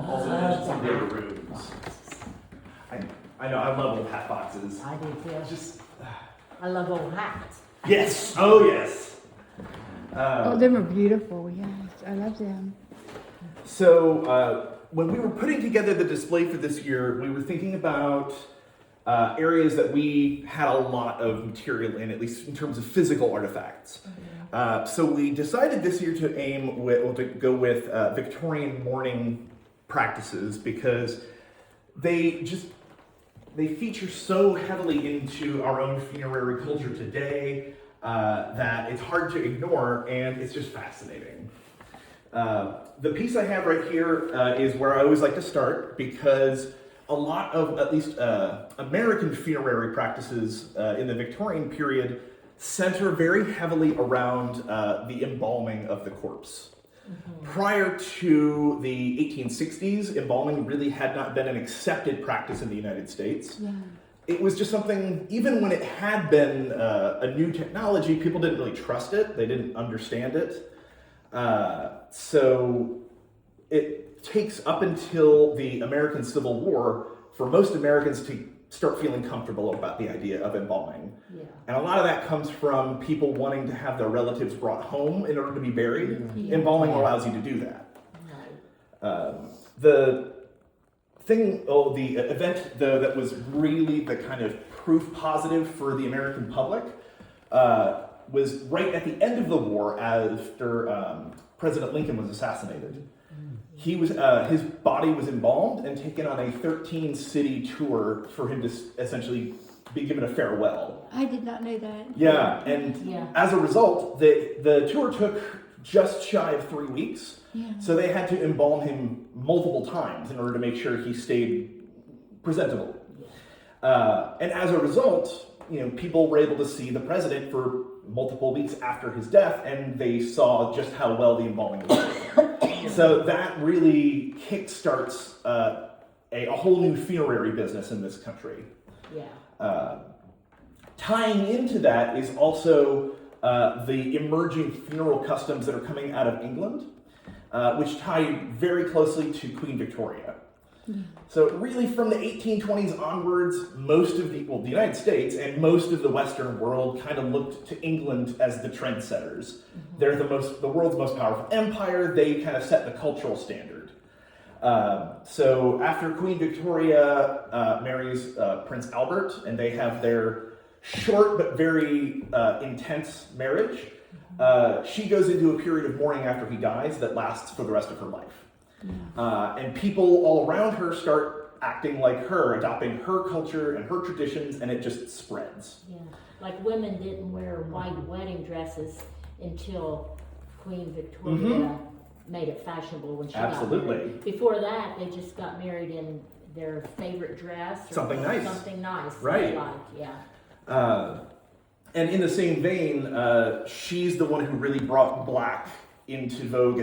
Also mentioned some of the rooms. I know, I love old hat boxes. I do too. Just, I love old hats. yes, oh yes. Oh, they were beautiful, yes. I love them. So when we were putting together the display for this year, we were thinking about areas that we had a lot of material in, at least in terms of physical artifacts. So we decided this year to go with Victorian mourning practices because they feature so heavily into our own funerary culture today that it's hard to ignore, and it's just fascinating. The piece I have right here is where I always like to start because a lot of, at least American funerary practices in the Victorian period center very heavily around the embalming of the corpse. Prior to the 1860s, embalming really had not been an accepted practice in the United States. Yeah. It was just something, even when it had been a new technology, people didn't really trust it. They didn't understand it. So it takes up until the American Civil War for most Americans to start feeling comfortable about the idea of embalming. Yeah. And a lot of that comes from people wanting to have their relatives brought home in order to be buried. Yeah. Embalming allows you to do that. Right. The event though that was really the kind of proof positive for the American public was right at the end of the war after President Lincoln was assassinated. He was his body was embalmed and taken on a 13-city tour for him to essentially be given a farewell. I did not know that. Yeah, and Yeah. as a result, the tour took just shy of 3 weeks. Yeah. So they had to embalm him multiple times in order to make sure he stayed presentable. And as a result, people were able to see the president for multiple weeks after his death, and they saw just how well the embalming was going. So that really kickstarts a whole new funerary business in this country. Yeah. Tying into that is also the emerging funeral customs that are coming out of England, which tie very closely to Queen Victoria. So really from the 1820s onwards, the United States and most of the Western world kind of looked to England as the trendsetters. They're the world's most powerful empire. They kind of set the cultural standard. So after Queen Victoria marries Prince Albert, and they have their short but very intense marriage, she goes into a period of mourning after he dies that lasts for the rest of her life. And people all around her start acting like her, adopting her culture and her traditions, and it just spreads. Yeah. Like women didn't wear white wedding dresses until Queen Victoria made it fashionable when she got Absolutely. married. Before that, they just got married in their favorite dress. Or Something nice. Something nice. Right. They like, yeah. And in the same vein, she's the one who really brought black into vogue